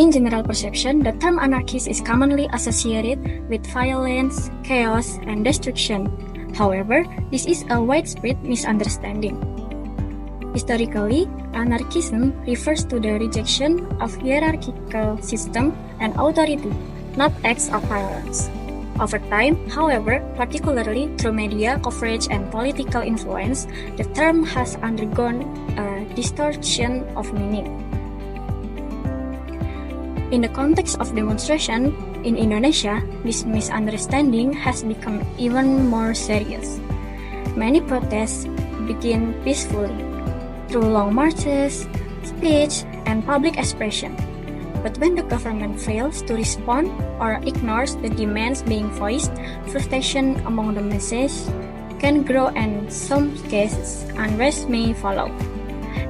In general perception, the term anarchist is commonly associated with violence, chaos, and destruction. However, this is a widespread misunderstanding. Historically, anarchism refers to the rejection of hierarchical system and authority, not acts of violence. Over time, however, particularly through media coverage and political influence, the term has undergone a distortion of meaning. In the context of demonstration in Indonesia, this misunderstanding has become even more serious. Many protests begin peacefully, through long marches, speech, and public expression. But when the government fails to respond or ignores the demands being voiced, frustration among the masses can grow and in some cases unrest may follow.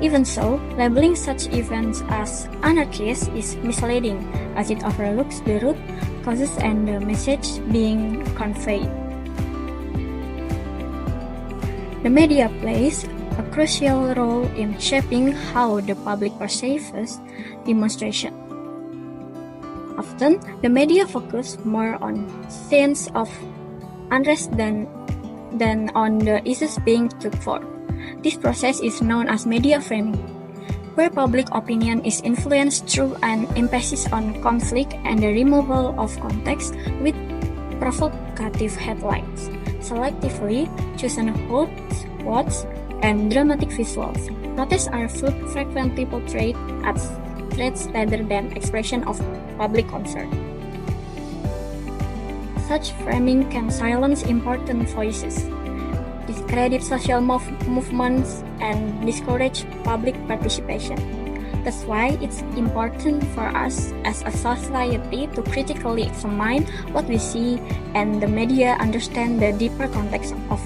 Even so, labeling such events as anarchist is misleading as it overlooks the root causes and the message being conveyed. The media plays a crucial role in shaping how the public perceives demonstration. Often, the media focus more on scenes of unrest than on the issues being took for. This process is known as media framing, where public opinion is influenced through an emphasis on conflict and the removal of context with provocative headlines, selectively chosen quotes, and dramatic visuals. Protests are frequently portrayed as threats rather than expression of public concern. Such framing can silence important voices, discredit social movements, and discourage public participation. That's why it's important for us as a society to critically examine what we see and the media understand the deeper context of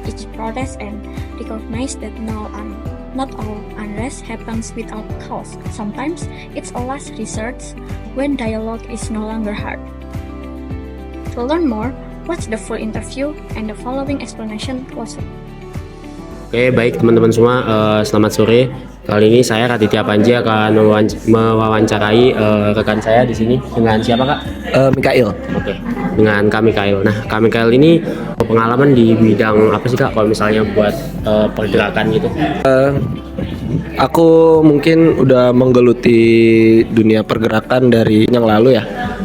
each protest and recognize that not all unrest happens without cause. Sometimes it's a last resort when dialogue is no longer hard. To learn more, watch the full interview and the following explanation closely. Oke, baik teman-teman semua, selamat sore. Kali ini saya Raditya Panji akan mewawancarai rekan saya di sini. Dengan siapa, Kak? Mikail. Oke, dengan Kak Mikail. Nah, Kak Mikail ini pengalaman di bidang apa sih, Kak? Kalau misalnya buat pergerakan gitu. Aku mungkin udah menggeluti dunia pergerakan dari yang lalu ya.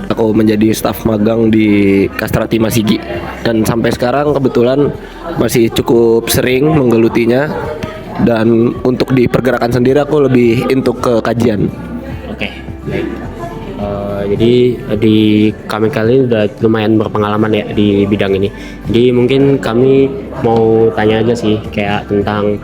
Aku menjadi staf magang di Kastrati Masigi dan sampai sekarang kebetulan masih cukup sering menggelutinya. Dan untuk di pergerakan sendiri aku lebih untuk ke kajian. Oke, baik. Jadi di kami kali ini udah lumayan berpengalaman ya di bidang ini. Jadi mungkin kami mau tanya aja sih kayak tentang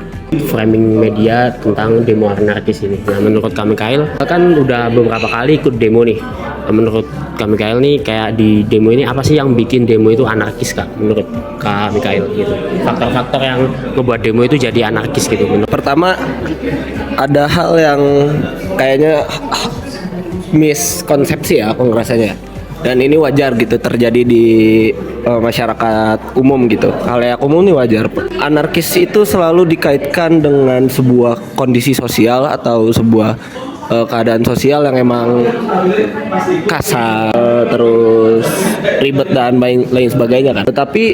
framing media tentang demo anarkis ini. Nah, menurut kami Kail kan udah beberapa kali ikut demo nih. Menurut kami Kail nih kayak di demo ini apa sih yang bikin demo itu anarkis, Kak? Menurut Kak Mikail gitu. Faktor-faktor yang membuat demo itu jadi anarkis gitu. Pertama, ada hal yang kayaknya miskonsepsi ya aku ngerasanya. Dan ini wajar gitu terjadi di masyarakat umum gitu. Halayak umum ini wajar. Anarkis itu selalu dikaitkan dengan sebuah kondisi sosial atau sebuah keadaan sosial yang emang kasar, terus ribet dan lain sebagainya kan. Tetapi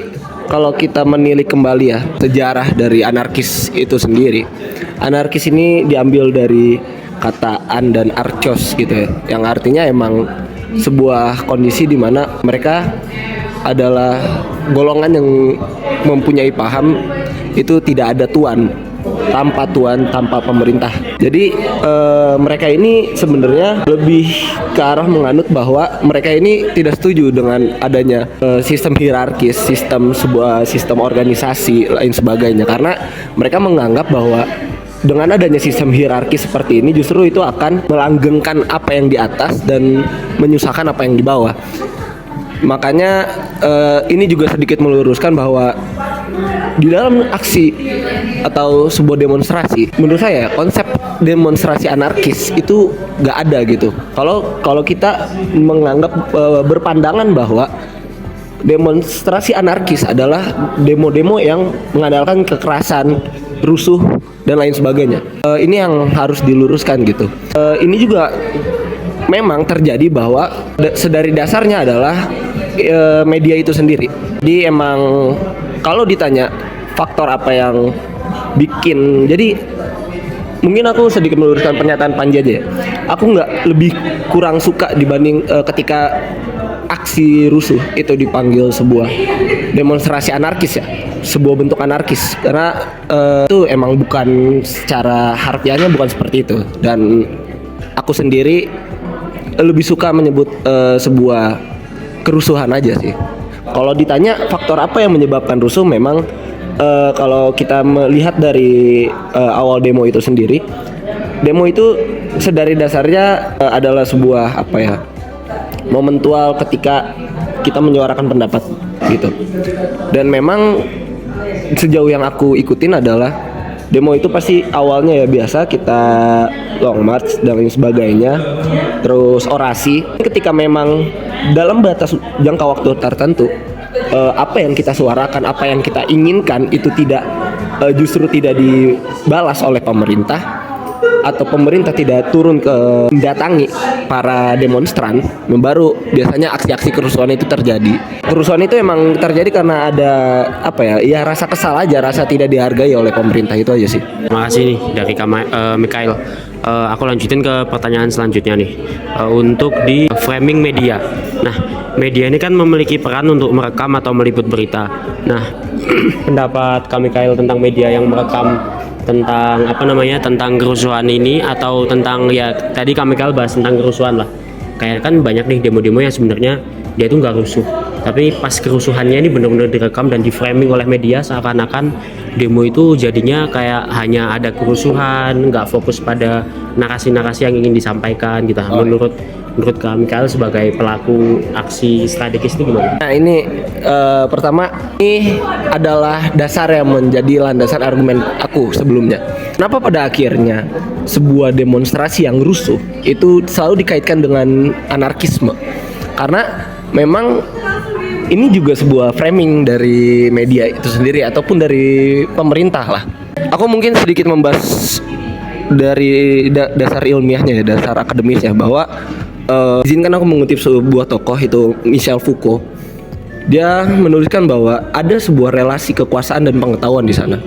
kalau kita menilik kembali ya sejarah dari anarkis itu sendiri, anarkis ini diambil dari kata an dan archos gitu ya, yang artinya emang sebuah kondisi di mana mereka adalah golongan yang mempunyai paham itu tidak ada tuan, tanpa pemerintah. Jadi mereka ini sebenarnya lebih ke arah menganut bahwa mereka ini tidak setuju dengan adanya sistem hierarkis, sebuah sistem organisasi lain sebagainya, karena mereka menganggap bahwa dengan adanya sistem hierarki seperti ini justru itu akan melanggengkan apa yang di atas dan menyusahkan apa yang di bawah. Makanya ini juga sedikit meluruskan bahwa di dalam aksi atau sebuah demonstrasi, menurut saya konsep demonstrasi anarkis itu nggak ada gitu. Kalau kita menganggap berpandangan bahwa demonstrasi anarkis adalah demo-demo yang mengandalkan kekerasan, rusuh dan lain sebagainya. Ini yang harus diluruskan gitu. Ini juga memang terjadi bahwa sedari dasarnya adalah media itu sendiri. Jadi emang kalau ditanya faktor apa yang bikin, jadi mungkin aku sedikit meluruskan pernyataan Panji aja ya. Aku nggak lebih kurang suka dibanding ketika aksi rusuh itu dipanggil sebuah demonstrasi anarkis ya, sebuah bentuk anarkis, karena itu emang bukan secara harfiahnya bukan seperti itu, dan aku sendiri lebih suka menyebut sebuah kerusuhan aja sih. Kalau ditanya faktor apa yang menyebabkan rusuh, memang kalau kita melihat dari awal demo itu sendiri, demo itu sedari dasarnya adalah sebuah apa ya, momentual ketika kita menyuarakan pendapat gitu. Dan memang sejauh yang aku ikutin adalah demo itu pasti awalnya ya biasa kita long march dan lain sebagainya, terus orasi. Ketika memang dalam batas jangka waktu tertentu, apa yang kita suarakan, apa yang kita inginkan itu justru tidak dibalas oleh pemerintah, atau pemerintah tidak turun ke mendatangi para demonstran, baru biasanya aksi-aksi kerusuhan itu terjadi. Kerusuhan itu emang terjadi karena ada apa ya? Ya rasa kesal aja, rasa tidak dihargai oleh pemerintah, itu aja sih. Terima kasih nih dari Mikael. Aku lanjutin ke pertanyaan selanjutnya nih. Untuk di framing media. Nah, media ini kan memiliki peran untuk merekam atau meliput berita. Nah, pendapat Kak Mikael tentang media yang merekam tentang tentang kerusuhan ini, atau tentang ya tadi Kak Mikael bahas tentang kerusuhan lah. Kayak kan banyak nih demo-demo yang sebenarnya dia itu nggak rusuh, tapi pas kerusuhannya ini benar-benar direkam dan di framing oleh media seakan-akan demo itu jadinya kayak hanya ada kerusuhan, nggak fokus pada narasi-narasi yang ingin disampaikan gitu. Menurut Kak Mikael sebagai pelaku aksi strategis itu gimana? Nah ini pertama, ini adalah dasar yang menjadi landasan argumen aku sebelumnya. Kenapa pada akhirnya sebuah demonstrasi yang rusuh itu selalu dikaitkan dengan anarkisme? Karena memang ini juga sebuah framing dari media itu sendiri ataupun dari pemerintah lah. Aku mungkin sedikit membahas dari dasar ilmiahnya ya, dasar akademisnya, bahwa izinkan aku mengutip sebuah tokoh, itu Michel Foucault. Dia menuliskan bahwa ada sebuah relasi kekuasaan dan pengetahuan di sana.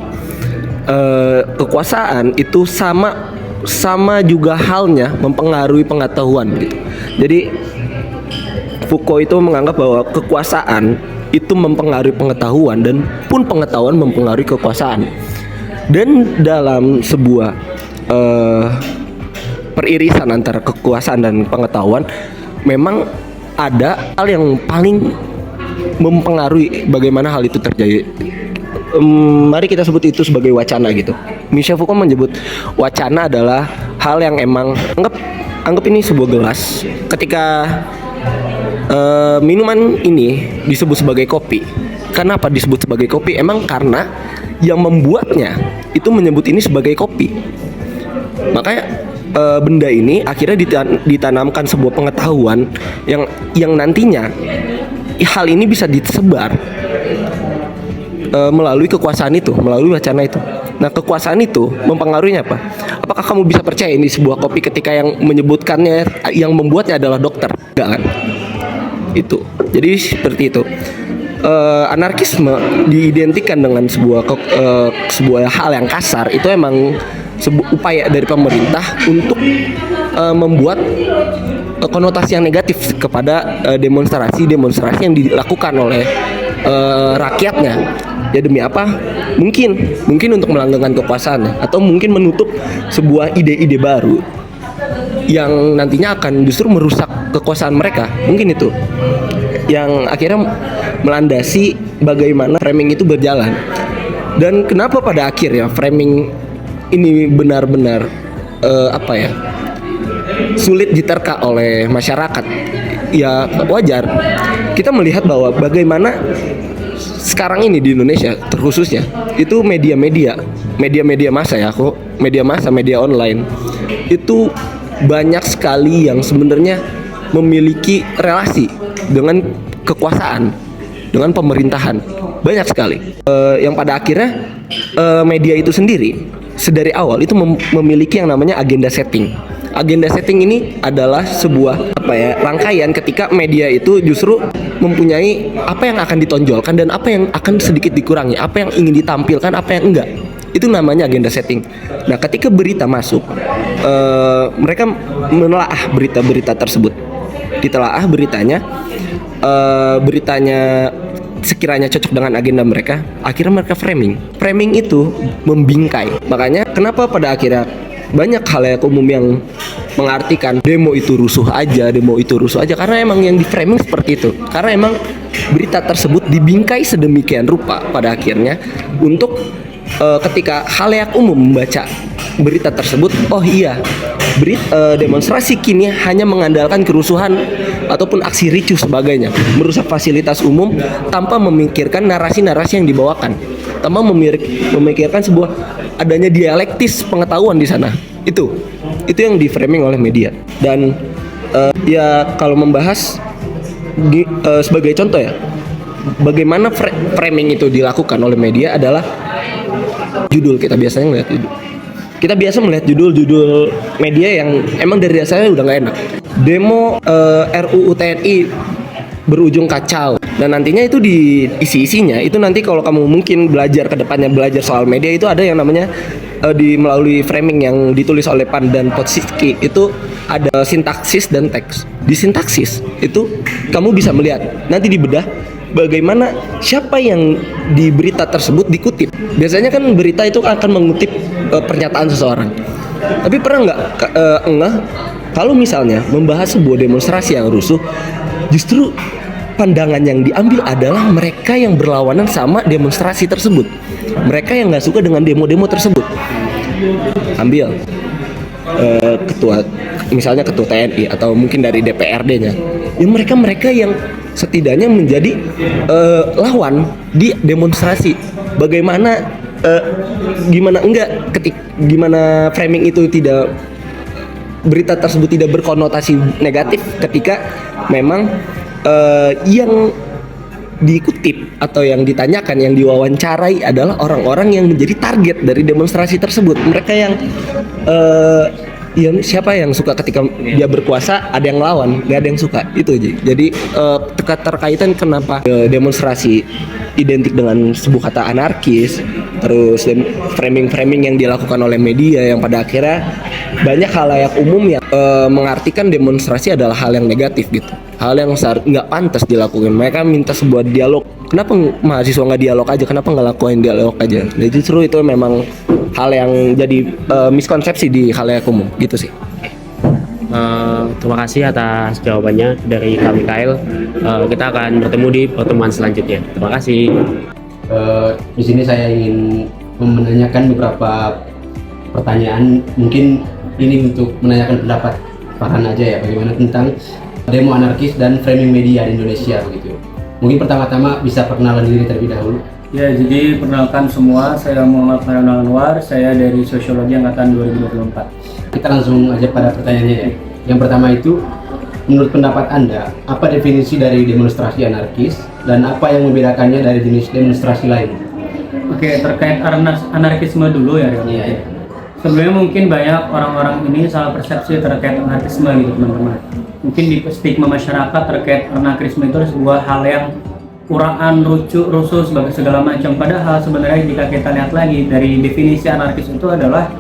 Kekuasaan itu sama juga halnya mempengaruhi pengetahuan gitu. Jadi Foucault itu menganggap bahwa kekuasaan itu mempengaruhi pengetahuan, dan pun pengetahuan mempengaruhi kekuasaan. Dan dalam sebuah peririsan antara kekuasaan dan pengetahuan, memang ada hal yang paling mempengaruhi bagaimana hal itu terjadi. Mari kita sebut itu sebagai wacana gitu. Michel Foucault menyebut wacana adalah hal yang emang anggap ini sebuah gelas. Ketika minuman ini disebut sebagai kopi. Kenapa disebut sebagai kopi? Emang karena yang membuatnya itu menyebut ini sebagai kopi. Makanya benda ini akhirnya ditanamkan sebuah pengetahuan yang nantinya hal ini bisa disebar melalui kekuasaan itu, melalui wacana itu. Nah, kekuasaan itu mempengaruhinya apa? Apakah kamu bisa percaya ini sebuah kopi ketika yang menyebutkannya, yang membuatnya adalah dokter? Enggak kan? Itu. Jadi seperti itu. Anarkisme diidentikan dengan sebuah hal yang kasar. Itu emang sebuah upaya dari pemerintah untuk membuat konotasi yang negatif kepada demonstrasi yang dilakukan oleh rakyatnya. Ya demi apa? Mungkin untuk melanggengkan kekuasaannya, atau mungkin menutup sebuah ide-ide baru yang nantinya akan justru merusak kekuasaan mereka. Mungkin itu yang akhirnya melandasi bagaimana framing itu berjalan. Dan kenapa pada akhirnya framing ini benar-benar sulit diterka oleh masyarakat. Ya wajar kita melihat bahwa bagaimana sekarang ini di Indonesia terkhususnya itu media massa ya, media online itu banyak sekali yang sebenarnya memiliki relasi dengan kekuasaan, dengan pemerintahan, banyak sekali. Yang pada akhirnya media itu sendiri sedari awal itu memiliki yang namanya agenda setting. Agenda setting ini adalah sebuah rangkaian ketika media itu justru mempunyai apa yang akan ditonjolkan dan apa yang akan sedikit dikurangi, apa yang ingin ditampilkan, apa yang enggak. Itu namanya agenda setting. Nah, ketika berita masuk, mereka menelaah berita-berita tersebut. Ditelaah beritanya sekiranya cocok dengan agenda mereka, akhirnya mereka framing. Framing itu membingkai. Makanya kenapa pada akhirnya banyak khalayak umum yang mengartikan demo itu rusuh aja karena emang yang di framing seperti itu. Karena emang berita tersebut dibingkai sedemikian rupa pada akhirnya untuk ketika khalayak umum membaca berita tersebut, oh iya, demonstrasi kini hanya mengandalkan kerusuhan ataupun aksi ricuh sebagainya, merusak fasilitas umum tanpa memikirkan narasi-narasi yang dibawakan, tanpa memikirkan sebuah adanya dialektis pengetahuan di sana. Itu yang di framing oleh media. Dan ya kalau membahas sebagai contoh ya, bagaimana framing itu dilakukan oleh media adalah judul. Kita biasa melihat judul media yang emang dari dasarnya udah nggak enak. Demo RUU TNI berujung kacau, dan nantinya itu di isi-isinya itu nanti kalau kamu mungkin belajar soal media itu ada yang namanya melalui framing yang ditulis oleh Pan dan Podsisky, itu ada sintaksis dan teks. Di sintaksis itu kamu bisa melihat nanti dibedah bagaimana siapa yang di berita tersebut dikutip. Biasanya kan berita itu akan mengutip pernyataan seseorang. Tapi pernah nggak ngeh kalau misalnya membahas sebuah demonstrasi yang rusuh, justru pandangan yang diambil adalah mereka yang berlawanan sama demonstrasi tersebut, mereka yang nggak suka dengan demo-demo tersebut. Ambil misalnya ketua TNI atau mungkin dari DPRD-nya, ya mereka yang setidaknya menjadi lawan di demonstrasi. Gimana framing itu berita tersebut tidak berkonotasi negatif ketika memang yang dikutip atau yang ditanyakan, yang diwawancarai adalah orang-orang yang menjadi target dari demonstrasi tersebut. Mereka yang siapa yang suka ketika dia berkuasa, ada yang lawan, gak ada yang suka. Itu aja. Jadi terkaitan kenapa demonstrasi identik dengan sebuah kata anarkis, terus framing yang dilakukan oleh media yang pada akhirnya banyak khalayak umum yang mengartikan demonstrasi adalah hal yang negatif gitu, hal yang nggak pantas dilakukan. Mereka minta sebuah dialog. Kenapa mahasiswa nggak dialog aja? Kenapa nggak lakuin dialog aja? Jadi justru itu memang hal yang jadi miskonsepsi di khalayak umum gitu sih. Terima kasih atas jawabannya dari kami Kail. Kita akan bertemu di pertemuan selanjutnya. Terima kasih. Di sini saya ingin menanyakan beberapa pertanyaan, mungkin ini untuk menanyakan pendapat Farhan aja ya, bagaimana tentang demo anarkis dan framing media di Indonesia begitu. Mungkin pertama-tama bisa perkenalan diri terlebih dahulu. Ya, jadi perkenalkan semua, saya Muhammad Farhan Anwar, saya dari Sosiologi Angkatan 2024. Kita langsung aja pada pertanyaannya ya. Yang pertama itu, menurut pendapat Anda, apa definisi dari demonstrasi anarkis dan apa yang membedakannya dari jenis demonstrasi lain? Oke, terkait anarkisme dulu ya. Iya. Sebelumnya mungkin banyak orang-orang ini salah persepsi terkait anarkisme gitu teman-teman. Mungkin di stigma masyarakat terkait anarkisme itu sebuah hal yang uraan, rusuh, sebagai segala macam. Padahal sebenarnya jika kita lihat lagi dari definisi anarkis itu adalah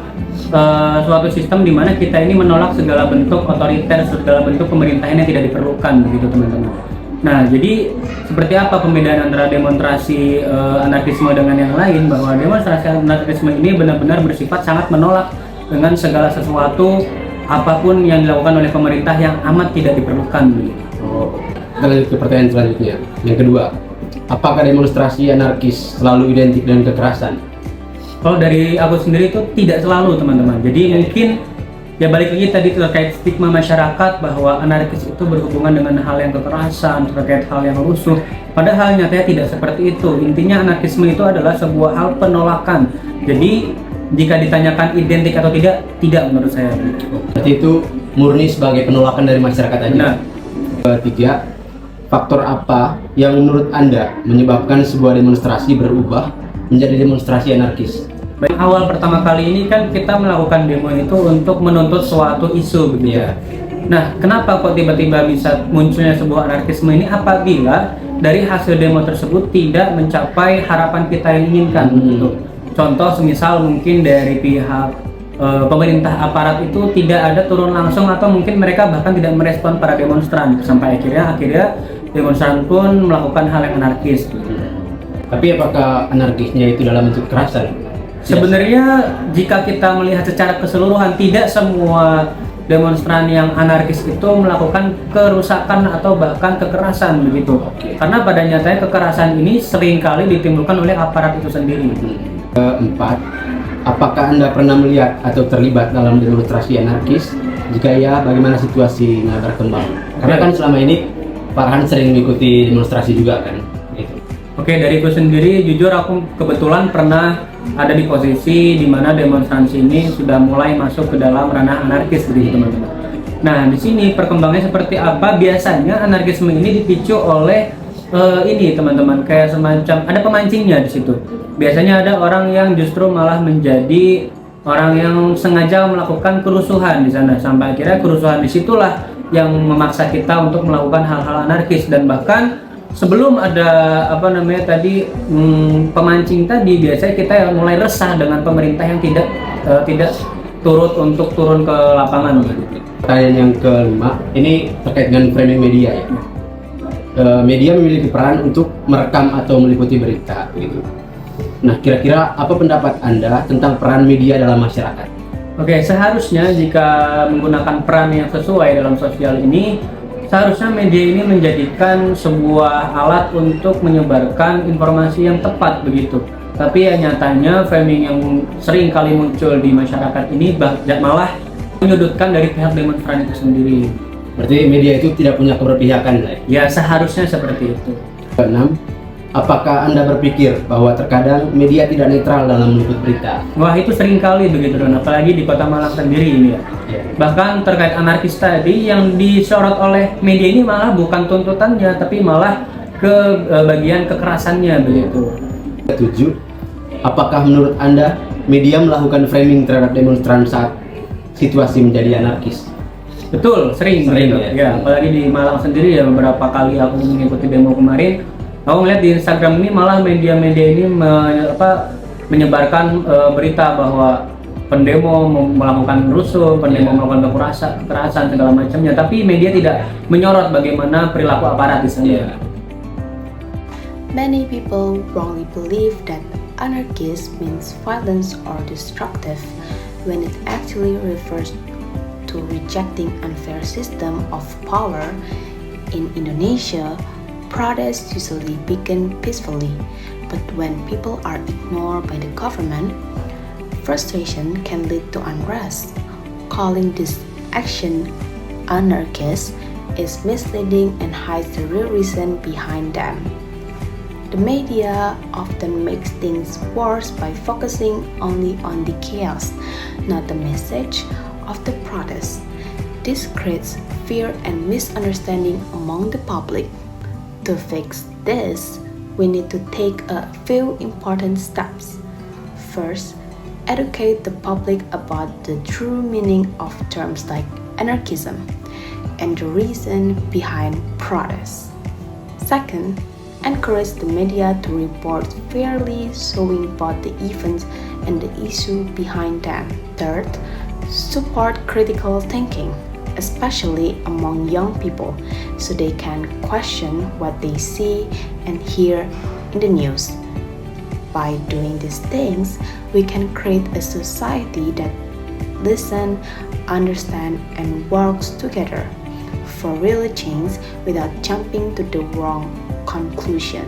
suatu sistem di mana kita ini menolak segala bentuk otoriter, segala bentuk pemerintahan yang tidak diperlukan begitu teman-teman. Nah, jadi seperti apa pembedaan antara demonstrasi anarkisme dengan yang lain? Bahwa demonstrasi anarkisme ini benar-benar bersifat sangat menolak dengan segala sesuatu apapun yang dilakukan oleh pemerintah yang amat tidak diperlukan begitu. Kita lanjut ke pertanyaan selanjutnya. Yang kedua, apakah demonstrasi anarkis selalu identik dengan kekerasan? Kalau dari aku sendiri itu tidak selalu teman-teman. Jadi mungkin ya balik lagi tadi terkait stigma masyarakat bahwa anarkis itu berhubungan dengan hal yang kekerasan, terkait hal yang rusuh. Padahal nyatanya tidak seperti itu. Intinya anarkisme itu adalah sebuah hal penolakan. Jadi jika ditanyakan identik atau tidak menurut saya. Berarti itu murni sebagai penolakan dari masyarakat aja. Nah, ketiga, faktor apa yang menurut Anda menyebabkan sebuah demonstrasi berubah menjadi demonstrasi anarkis? Baik, awal pertama kali ini kan kita melakukan demo itu untuk menuntut suatu isu begitu. Iya. Nah, kenapa kok tiba-tiba bisa munculnya sebuah anarkisme ini apabila dari hasil demo tersebut tidak mencapai harapan kita yang inginkan gitu. Contoh semisal mungkin dari pihak pemerintah aparat itu tidak ada turun langsung atau mungkin mereka bahkan tidak merespon para demonstran sampai akhirnya demonstran pun melakukan hal yang anarkis. Tapi apakah anarkisnya itu dalam bentuk kekerasan? Sebenarnya jika kita melihat secara keseluruhan, tidak semua demonstran yang anarkis itu melakukan kerusakan atau bahkan kekerasan begitu. Karena pada nyatanya kekerasan ini seringkali ditimbulkan oleh aparat itu sendiri. Keempat, apakah Anda pernah melihat atau terlibat dalam demonstrasi anarkis? Jika ya, bagaimana situasinya berkembang? Karena kan selama ini Farhan sering mengikuti demonstrasi juga kan? Gitu. Oke, dariku sendiri jujur aku kebetulan pernah ada di posisi di mana demonstrasi ini sudah mulai masuk ke dalam ranah anarkis begitu teman-teman. Nah, di sini perkembangannya seperti apa? Biasanya anarkisme ini dipicu oleh ini teman-teman, kayak semacam ada pemancingnya di situ. Biasanya ada orang yang justru malah menjadi orang yang sengaja melakukan kerusuhan di sana, sampai akhirnya kerusuhan disitulah yang memaksa kita untuk melakukan hal-hal anarkis. Dan bahkan sebelum ada pemancing tadi, biasanya kita mulai resah dengan pemerintah yang tidak turun ke lapangan. Pertanyaan yang kelima, ini terkait dengan framing media ya. Media memiliki peran untuk merekam atau meliputi berita gitu. Nah, kira-kira apa pendapat Anda tentang peran media dalam masyarakat? Oke, seharusnya jika menggunakan peran yang sesuai dalam sosial ini, seharusnya media ini menjadikan sebuah alat untuk menyebarkan informasi yang tepat begitu. Tapi ya nyatanya framing yang sering kali muncul di masyarakat ini malah menyudutkan dari pihak demonstran itu sendiri. Berarti media itu tidak punya keberpihakan lah. Ya, seharusnya seperti itu. Keenam, apakah Anda berpikir bahwa terkadang media tidak netral dalam meliput berita? Wah, itu sering kali begitu, dan apalagi di Kota Malang sendiri ini ya. Bahkan terkait anarkis tadi, yang disorot oleh media ini malah bukan tuntutannya, tapi malah ke bagian kekerasannya begitu. Ketujuh, apakah menurut Anda media melakukan framing terhadap demonstran saat situasi menjadi anarkis? Betul, sering gitu. Ya, apalagi di Malang sendiri ya, beberapa kali aku mengikuti demo kemarin, aku melihat di Instagram ini malah media-media ini menyebarkan berita bahwa pendemo melakukan rusuh, pendemo melakukan kekerasan segala macamnya, tapi media tidak menyorot bagaimana perilaku aparat di sana. Many people wrongly believe that anarchist means violence or destructive, when it actually refers to rejecting unfair system of power. In Indonesia, protests usually begin peacefully, but when people are ignored by the government, frustration can lead to unrest. Calling this action anarchist is misleading and hides the real reason behind them. The media often makes things worse by focusing only on the chaos, not the message of the protest. This creates fear and misunderstanding among the public. To fix this, we need to take a few important steps. First, educate the public about the true meaning of terms like anarchism and the reason behind protests. Second, encourage the media to report fairly, showing both the events and the issue behind them. Third, support critical thinking, especially among young people, so they can question what they see and hear in the news. By doing these things, we can create a society that listens, understands, and works together for real change without jumping to the wrong conclusion.